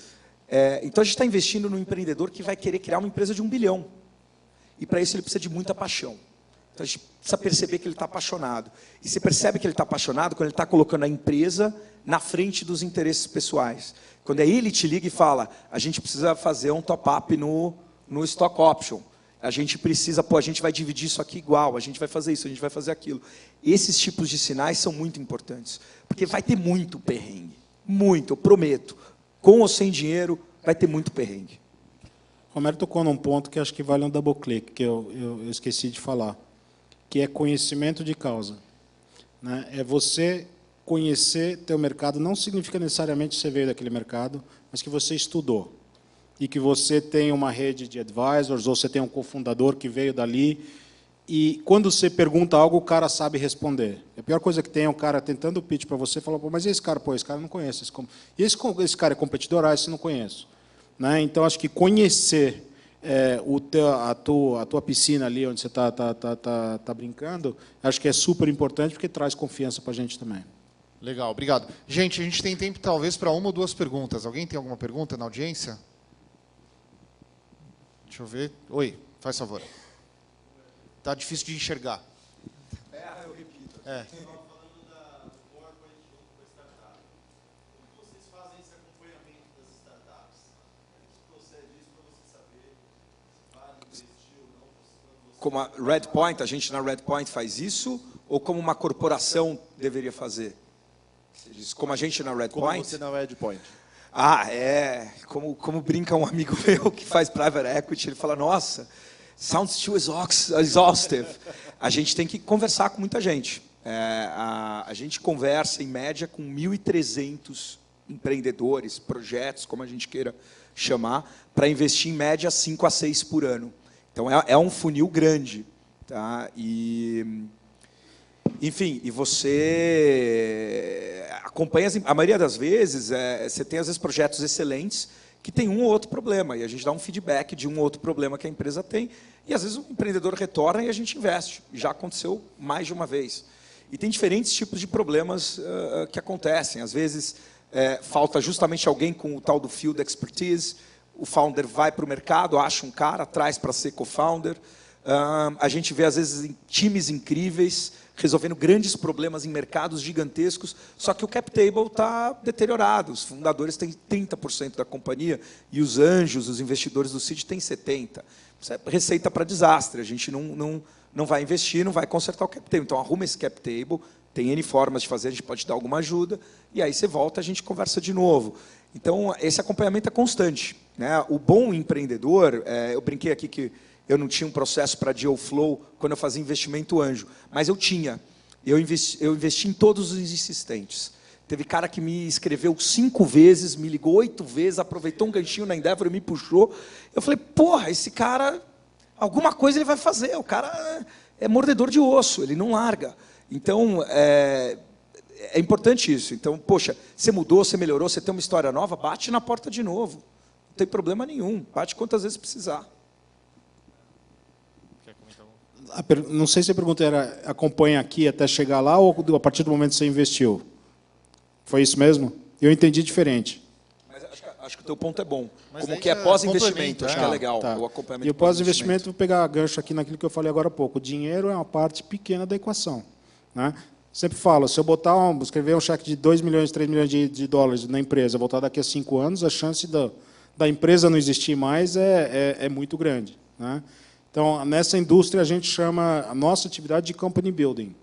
Então, a gente está investindo no empreendedor que vai querer criar uma empresa de 1 bilhão. E, para isso, ele precisa de muita paixão. Então, a gente precisa perceber que ele está apaixonado. E você percebe que ele está apaixonado quando ele está colocando a empresa na frente dos interesses pessoais. Quando aí ele te liga e fala, a gente precisa fazer um top-up no stock option. A gente precisa, a gente vai dividir isso aqui igual, a gente vai fazer isso, a gente vai fazer aquilo. Esses tipos de sinais são muito importantes, porque vai ter muito perrengue. Muito, eu prometo. Com ou sem dinheiro, vai ter muito perrengue. Romero tocou num ponto que acho que vale um double click, que eu esqueci de falar, que é conhecimento de causa. É você conhecer teu mercado, não significa necessariamente que você veio daquele mercado, mas que você estudou. E que você tem uma rede de advisors, ou você tem um cofundador que veio dali, e quando você pergunta algo, o cara sabe responder. A pior coisa que tem é um cara tentando pitch para você e fala, mas esse cara? Pô, esse cara eu não conheço. E esse cara é competidor? Esse eu não conheço. Então, acho que conhecer a tua piscina ali, onde você está brincando, acho que é super importante, porque traz confiança para a gente também. Legal, obrigado. Gente, a gente tem tempo, talvez, para 1 ou 2 perguntas. Alguém tem alguma pergunta na audiência? Deixa eu ver. Oi, faz favor. Está difícil de enxergar. Eu repito. Falando do corporate junto com a startup. Como vocês fazem esse acompanhamento das startups? O que procede isso para você saber se vale investir ou não, quando você como a Redpoint, a gente na Redpoint faz isso, ou como uma corporação deveria fazer? Você diz, como a gente na Redpoint? Como você na Redpoint. Como brinca um amigo meu que faz private equity, ele fala, nossa, sounds too exhaustive. A gente tem que conversar com muita gente. A gente conversa, em média, com 1.300 empreendedores, projetos, como a gente queira chamar, para investir, em média, 5 a 6 por ano. Então, é um funil grande. Tá? Enfim, e você acompanha, a maioria das vezes, você tem, às vezes, projetos excelentes que tem um ou outro problema, e a gente dá um feedback de um ou outro problema que a empresa tem, e, às vezes, o empreendedor retorna e a gente investe. Já aconteceu mais de uma vez. E tem diferentes tipos de problemas que acontecem. Às vezes, falta justamente alguém com o tal do field expertise, o founder vai para o mercado, acha um cara, traz para ser co-founder. A gente vê, às vezes, times incríveis resolvendo grandes problemas em mercados gigantescos, só que o cap table está deteriorado. Os fundadores têm 30% da companhia e os anjos, os investidores do seed, têm 70%. Isso é receita para desastre. A gente não vai investir, não vai consertar o cap table. Então, arruma esse cap table, tem N formas de fazer, a gente pode dar alguma ajuda, e aí você volta, a gente conversa de novo. Então, esse acompanhamento é constante. Né? O bom empreendedor, eu brinquei aqui que eu não tinha um processo para deal flow quando eu fazia investimento anjo, mas eu tinha. Eu investi em todos os insistentes. Teve cara que me escreveu 5 vezes, me ligou 8 vezes, aproveitou um ganchinho na Endeavor e me puxou. Eu falei, porra, esse cara, alguma coisa ele vai fazer. O cara é mordedor de osso, ele não larga. Então, é importante isso. Então, poxa, você mudou, você melhorou, você tem uma história nova, bate na porta de novo. Não tem problema nenhum, bate quantas vezes precisar. Não sei se a pergunta era acompanha aqui até chegar lá ou a partir do momento que você investiu. Foi isso mesmo? Eu entendi diferente. Mas acho que o teu ponto é bom. Mas Como que é pós-investimento, acho que é legal. Tá. O acompanhamento E o pós-investimento, vou pegar gancho aqui naquilo que eu falei agora há pouco. O dinheiro é uma parte pequena da equação. Né? Sempre falo, se eu escrever um cheque de 2 milhões, 3 milhões de dólares na empresa, voltar daqui a 5 anos, a chance da empresa não existir mais é muito grande. Né? Então, nessa indústria, a gente chama a nossa atividade de company building.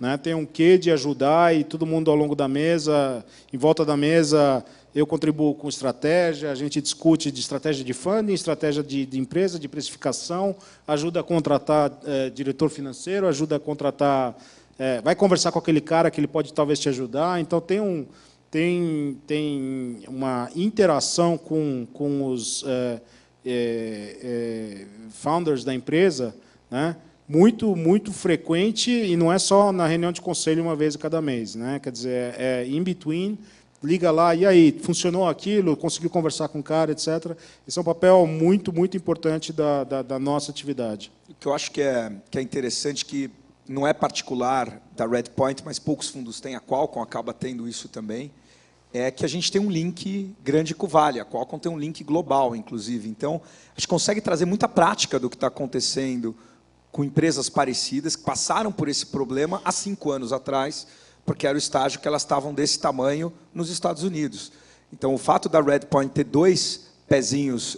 Né? Tem um quê de ajudar e todo mundo ao longo da mesa, em volta da mesa, eu contribuo com estratégia, a gente discute de estratégia de funding, estratégia de empresa, de precificação, ajuda a contratar diretor financeiro, ajuda a contratar... vai conversar com aquele cara que ele pode talvez te ajudar. Então, tem uma interação com os... founders da empresa, né, muito frequente, e não é só na reunião de conselho uma vez a cada mês. Né, quer dizer, in between, liga lá, e aí, funcionou aquilo, conseguiu conversar com o cara, etc. Esse é um papel muito importante da nossa atividade. O que eu acho que é interessante, que não é particular da Redpoint, mas poucos fundos têm, a Qualcomm acaba tendo isso também, é que a gente tem um link grande com o Vale. A Qualcomm tem um link global, inclusive. Então, a gente consegue trazer muita prática do que está acontecendo com empresas parecidas, que passaram por esse problema há 5 anos atrás, porque era o estágio que elas estavam desse tamanho nos Estados Unidos. Então, o fato da Redpoint ter 2 pezinhos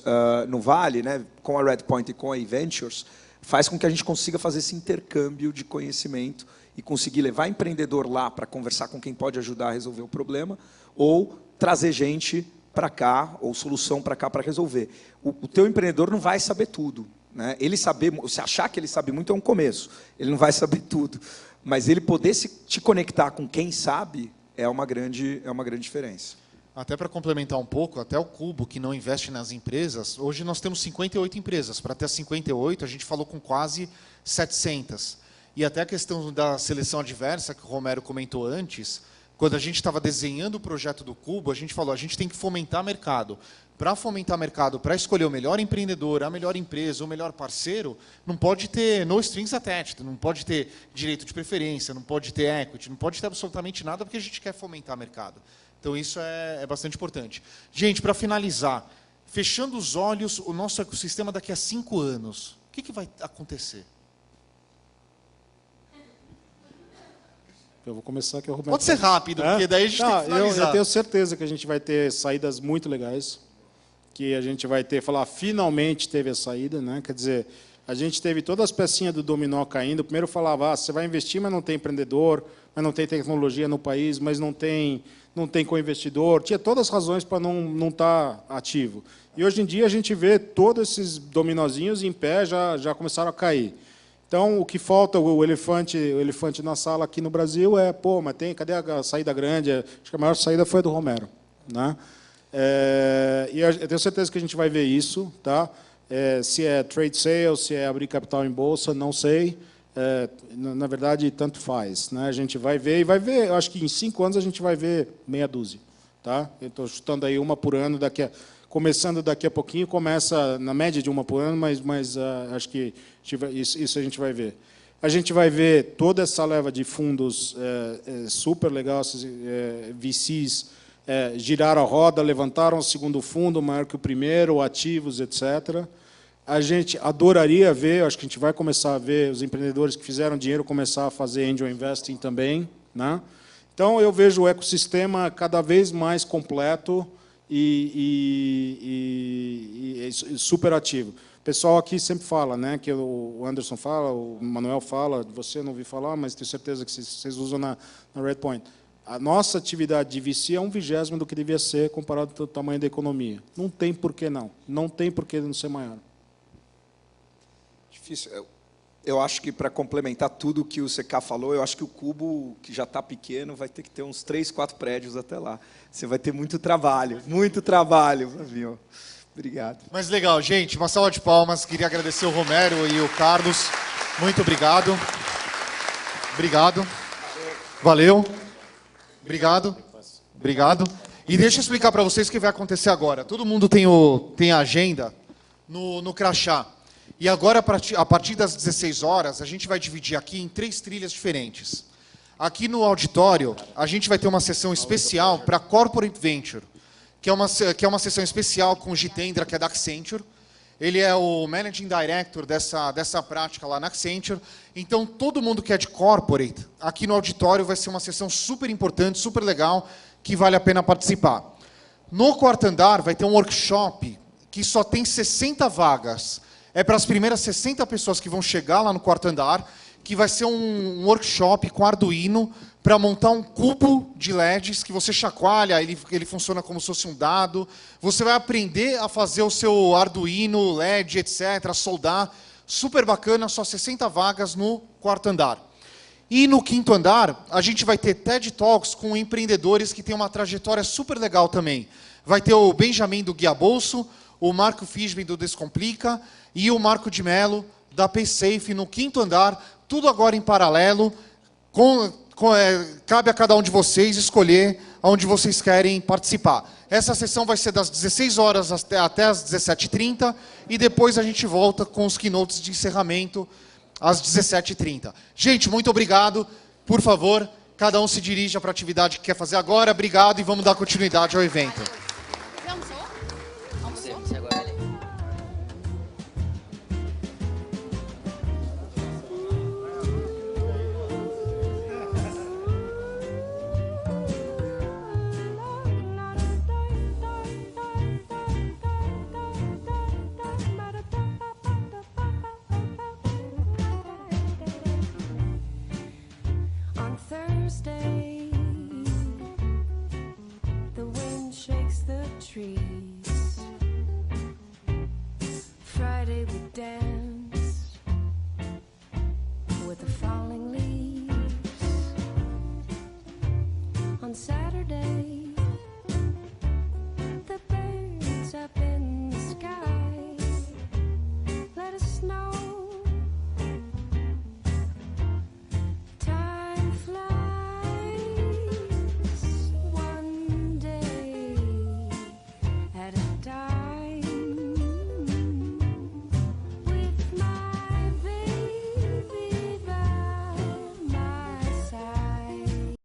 no Vale, né, com a Redpoint e com a eVentures, faz com que a gente consiga fazer esse intercâmbio de conhecimento e conseguir levar empreendedor lá para conversar com quem pode ajudar a resolver o problema, ou trazer gente para cá, ou solução para cá para resolver. O teu empreendedor não vai saber tudo. Né? Ele saber, se achar que ele sabe muito é um começo. Ele não vai saber tudo. Mas ele poder te conectar com quem sabe é uma grande diferença. Até para complementar um pouco, até o Cubo, que não investe nas empresas, hoje nós temos 58 empresas. Para ter 58, a gente falou com quase 700. E até a questão da seleção adversa, que o Romero comentou antes, quando a gente estava desenhando o projeto do Cubo, a gente falou, a gente tem que fomentar mercado. Para fomentar mercado, para escolher o melhor empreendedor, a melhor empresa, o melhor parceiro, não pode ter no strings attached, não pode ter direito de preferência, não pode ter equity, não pode ter absolutamente nada, porque a gente quer fomentar mercado. Então, isso é bastante importante. Gente, para finalizar, fechando os olhos, o nosso ecossistema daqui a 5 anos, o que vai acontecer? Eu vou começar aqui. Pode ser rápido, porque daí a gente tem que finalizar. Eu tenho certeza que a gente vai ter saídas muito legais, que a gente vai ter, finalmente teve a saída, né? Quer dizer, a gente teve todas as pecinhas do dominó caindo. Primeiro falava, você vai investir, mas não tem empreendedor, mas não tem tecnologia no país, mas não tem co-investidor. Tinha todas as razões para não estar ativo. E hoje em dia a gente vê todos esses dominozinhos em pé já começaram a cair. Então, o que falta, o elefante na sala aqui no Brasil é, mas cadê a saída grande? Acho que a maior saída foi a do Romero, né? E eu tenho certeza que a gente vai ver isso, tá? Se é trade sale, se é abrir capital em bolsa, não sei. Na verdade, tanto faz, né? A gente vai ver, eu acho que em 5 anos a gente vai ver meia dúzia. Tá? Eu estou chutando aí uma por ano, começando daqui a pouquinho, começa na média de uma por ano, mas acho que isso a gente vai ver. A gente vai ver toda essa leva de fundos super legal, VCs giraram a roda, levantaram o segundo fundo, maior que o primeiro, ativos, etc. A gente adoraria ver, acho que a gente vai começar a ver os empreendedores que fizeram dinheiro começar a fazer angel investing também, né? Então, eu vejo o ecossistema cada vez mais completo e super ativo. O pessoal aqui sempre fala, né, que o Anderson fala, o Manuel fala, você não ouvi falar, mas tenho certeza que vocês usam na Redpoint. A nossa atividade de VC é 1/20 do que devia ser comparado ao tamanho da economia. Não tem por que não. Não tem por que não ser maior. Difícil. Eu acho que, para complementar tudo o que o CK falou, eu acho que o Cubo, que já está pequeno, vai ter que ter uns 3, 4 prédios até lá. Você vai ter muito trabalho, Flavinho. Obrigado. Mas legal, gente, uma salva de palmas. Queria agradecer o Romero e o Carlos. Muito obrigado. Obrigado. Valeu. Obrigado. Obrigado. E deixa eu explicar para vocês o que vai acontecer agora. Todo mundo tem a agenda no crachá. E agora, a partir das 16 horas, a gente vai dividir aqui em 3 trilhas diferentes. Aqui no auditório, a gente vai ter uma sessão especial para Corporate Venture, que é uma sessão especial com o Jitendra, que é da Accenture. Ele é o Managing Director dessa prática lá na Accenture. Então, todo mundo que é de Corporate, aqui no auditório vai ser uma sessão super importante, super legal, que vale a pena participar. No 4º andar, vai ter um workshop que só tem 60 vagas. É para as primeiras 60 pessoas que vão chegar lá no 4º andar, que vai ser um workshop com Arduino para montar um cubo de LEDs que você chacoalha, ele funciona como se fosse um dado. Você vai aprender a fazer o seu Arduino, LED, etc., soldar. Super bacana, só 60 vagas no 4º andar. E no 5º andar, a gente vai ter TED Talks com empreendedores que têm uma trajetória super legal também. Vai ter o Benjamin do Guia Bolso, o Marco Fisben do Descomplica e o Marco de Mello da PaySafe no 5º andar, tudo agora em paralelo. Cabe a cada um de vocês escolher onde vocês querem participar. Essa sessão vai ser das 16 horas até as 17h30 e depois a gente volta com os keynotes de encerramento às 17h30. Gente, muito obrigado. Por favor, cada um se dirija para a atividade que quer fazer agora. Obrigado e vamos dar continuidade ao evento. Thursday, the wind shakes the trees. Friday we dance with the falling leaves. On Saturday, the birds up in the sky let us know